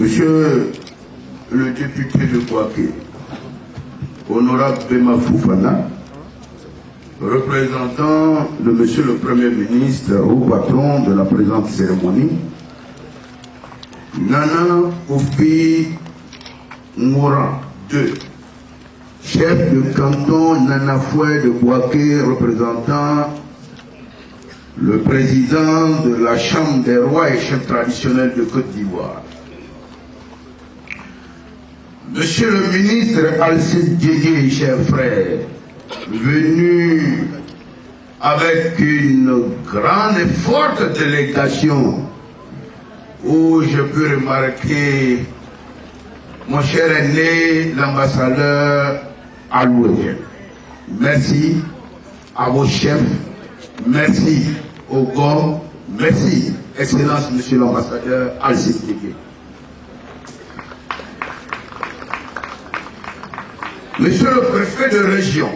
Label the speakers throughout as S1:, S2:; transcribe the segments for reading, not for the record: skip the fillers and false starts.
S1: Monsieur le député de Bouaké, honorable Bema Fofana, représentant de Monsieur le Premier ministre ou patron de la présente cérémonie, Nana Kofi Moura II, chef de canton Nanafoué de Bouaké, représentant le président de la Chambre des rois et chef traditionnel de Côte d'Ivoire, Monsieur le ministre Alcide Djédjé, chers frères, venu avec une grande et forte délégation où je peux remarquer mon cher aîné, l'ambassadeur Aloué. Merci à vos chefs, merci au GOM, merci, Excellence, Monsieur l'ambassadeur Alcide Djédjé. Monsieur le préfet de région,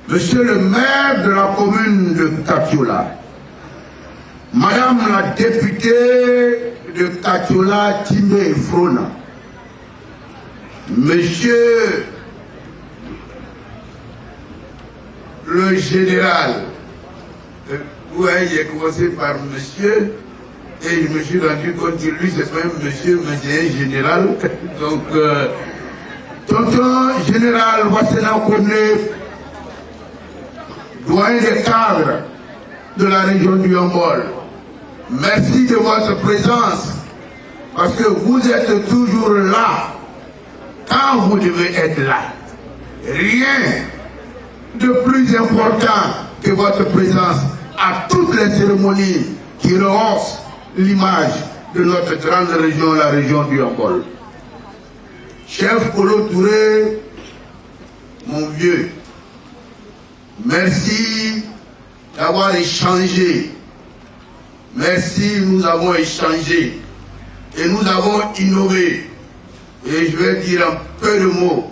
S1: Monsieur le maire de la commune de Katiola, Madame la députée de Katiola, Timé Frona, Monsieur le général, oui, j'ai commencé par monsieur, et je me suis rendu compte que lui, c'est pas un monsieur, mais c'est un général. Donc, tonton général Wassena Koné, doyen des cadres de la région du Yombol, merci de votre présence, parce que vous êtes toujours là quand vous devez être là. Rien de plus important que votre présence à toutes les cérémonies qui rehaussent l'image de notre grande région, la région du Yombol. Chef Kolo Touré, mon vieux, merci d'avoir échangé. Merci, nous avons échangé et nous avons innové. Et je vais dire en peu de mots,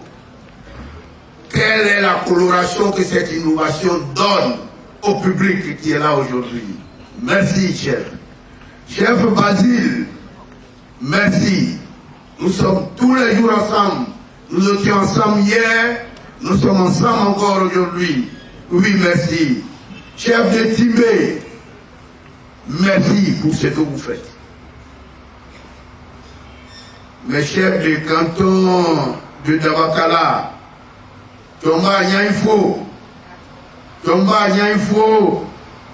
S1: quelle est la coloration que cette innovation donne au public qui est là aujourd'hui. Merci, chef. Chef Basile, merci. Nous sommes tous les jours ensemble. Nous étions ensemble hier, nous sommes ensemble encore aujourd'hui. Oui, merci. Chef de Timé, merci pour ce que vous faites. Mes chefs de canton de Dabakala, Tomba Nyaïfo,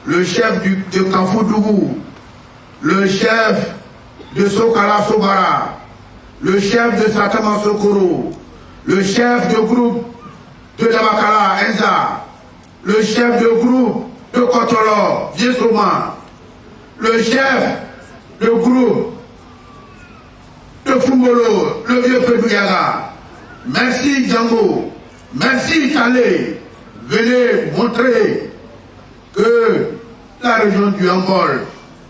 S1: le chef de Kanfoudougou, le chef de Sokala Sobara, le chef de Satama Sokoro, le chef de groupe de Dabakala Enza, le chef de groupe de Kotolo, Viesoma, le chef de groupe de Fumolo, le vieux Pedouyaga. Merci Django, merci Calais. Venez montrer que la région du Yombol,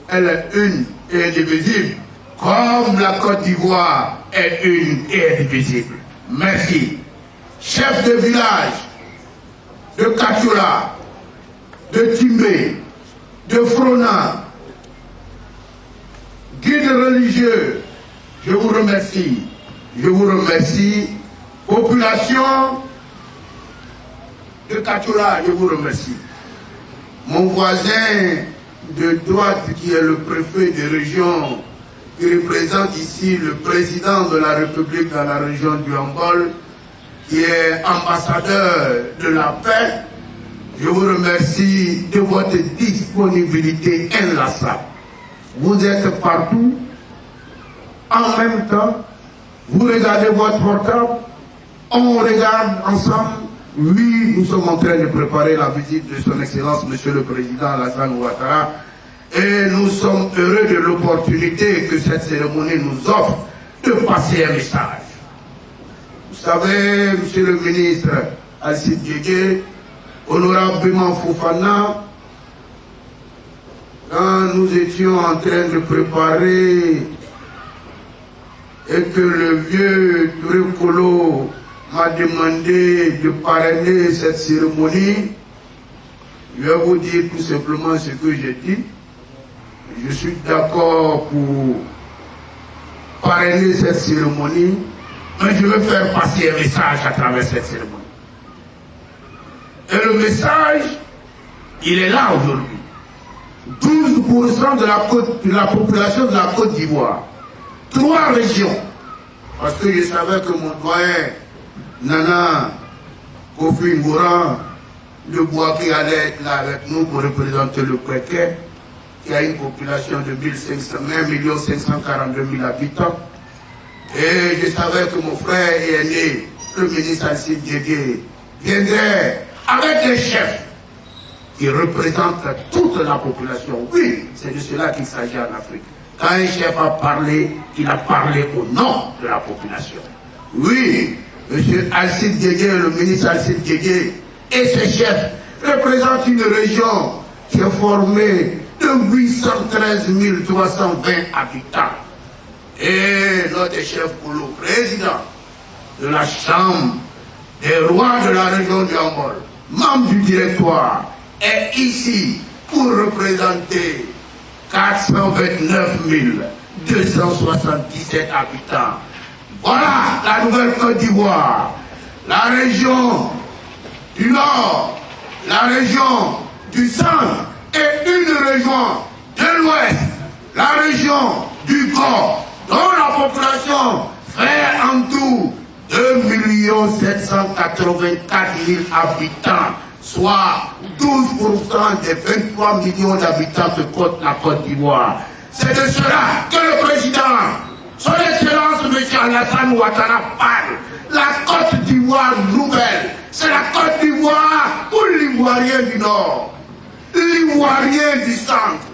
S1: elle est une et indivisible, comme la Côte d'Ivoire est une et indivisible. Merci. Chef de village de Katiola, de Timé, de Frona, guide religieux, je vous remercie. Je vous remercie. Population de Katiola, je vous remercie. Mon voisin de droite qui est le préfet de région, qui représente ici le président de la République dans la région du Yombol, qui est ambassadeur de la paix, je vous remercie de votre disponibilité inlassable. Vous êtes partout, en même temps, vous regardez votre portable, on regarde ensemble. Oui, nous sommes en train de préparer la visite de son Excellence, Monsieur le Président Alassane Ouattara, et nous sommes heureux de l'opportunité que cette cérémonie nous offre de passer un message. Vous savez, Monsieur le ministre Alcide Djédjé, honorable Bema Fofana, quand nous étions en train de préparer et que le vieux Touré Kolo m'a demandé de parrainer cette cérémonie, je vais vous dire tout simplement ce que j'ai dit. Je suis d'accord pour parrainer cette cérémonie, mais je veux faire passer un message à travers cette cérémonie. Et le message, il est là aujourd'hui. 12% de la population de la Côte d'Ivoire. 3 régions. Parce que je savais que mon doyen, Nana Kofi Ngouran, le bois qui allait être là avec nous pour représenter le précaire, qui a une population de 1 542 000 habitants. Et je savais que mon frère aîné, le ministre Alcide Djégué, viendrait avec des chefs qui représentent toute la population. Oui, c'est de cela qu'il s'agit en Afrique. Quand un chef a parlé, il a parlé au nom de la population. Oui, M. Alcide Djégué, le ministre Alcide Djégué et ses chefs représentent une région qui est formée de 813 320 habitants. Et notre chef Kolo, président de la Chambre des rois de la région du Ambol, membre du directoire, est ici pour représenter 429 277 habitants. Voilà la nouvelle Côte d'Ivoire, la région du Nord, la région du Centre et une région de l'Ouest, la région du Corps, dont la population fait en tout 2 784 000 habitants, soit 12% des 23 millions d'habitants que compte la Côte d'Ivoire. C'est de cela que le président, son Excellence M. Alassane Ouattara, parle. La Côte d'Ivoire nouvelle, c'est la Côte d'Ivoire pour l'Ivoirien du Nord, l'Ivoirien du Centre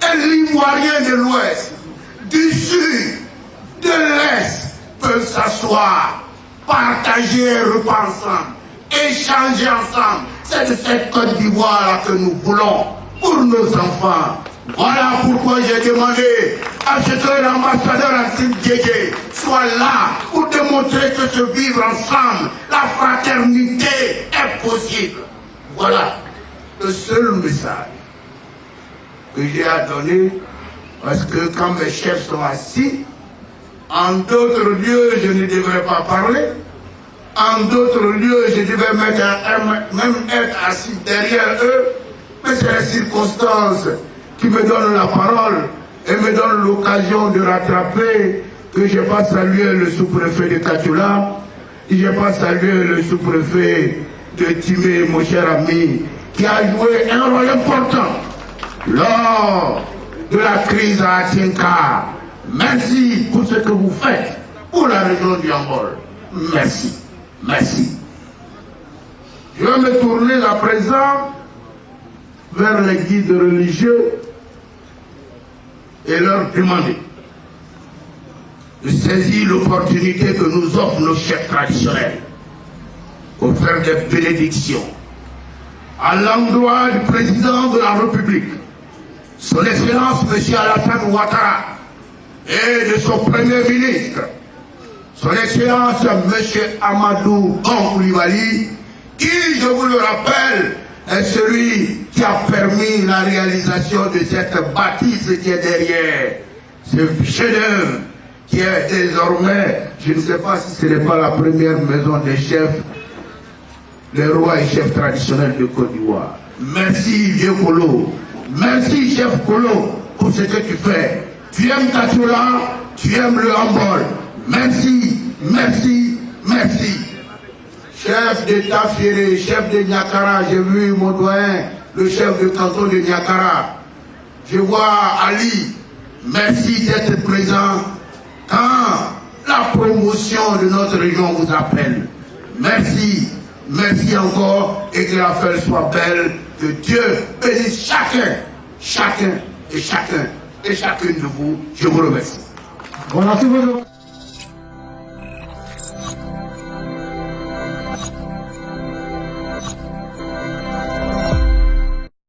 S1: et l'Ivoirien de l'Ouest, du Sud, de l'Est, peuvent s'asseoir, partager, repas ensemble, échanger ensemble. C'est de cette Côte d'Ivoire que nous voulons pour nos enfants. Voilà pourquoi j'ai demandé à ce que l'ambassadeur Alcide Djégué soit là pour démontrer que ce vivre ensemble, la fraternité est possible. Voilà le seul message que j'ai à donner, parce que quand mes chefs sont assis, en d'autres lieux, je ne devrais pas parler. En d'autres lieux, je devais même être assis derrière eux. Mais c'est les circonstances qui me donnent la parole et me donnent l'occasion de rattraper que je n'ai pas salué le sous-préfet de Katoula, je n'ai pas salué le sous-préfet de Timé, mon cher ami, qui a joué un rôle important lors de la crise à Atienka. Merci pour ce que vous faites pour la région du Ambol. Merci. Merci. Je vais me tourner à présent vers les guides religieux et leur demander de saisir l'opportunité que nous offrent nos chefs traditionnels pour faire des bénédictions à l'endroit du président de la République, son Excellence M. Alassane Ouattara, et de son Premier ministre, son Excellence M. Amadou Bon Coulibaly, qui, je vous le rappelle, est celui qui a permis la réalisation de cette bâtisse qui est derrière, ce chef-d'œuvre qui est désormais, je ne sais pas si ce n'est pas la première maison des chefs, les rois et chefs traditionnels de Côte d'Ivoire. Merci, vieux Kolo. Merci, chef Kolo, pour ce que tu fais. Tu aimes Katoula, tu aimes le Ambol. Merci, merci, merci. Chef d'État Fiéré, chef de Niakara, j'ai vu mon doyen, le chef de canton de Niakara. Je vois Ali, merci d'être présent quand la promotion de notre région vous appelle. Merci, merci encore et que la fête soit belle. Que Dieu bénisse chacun et chacune de vous. Je vous remercie.
S2: Voilà,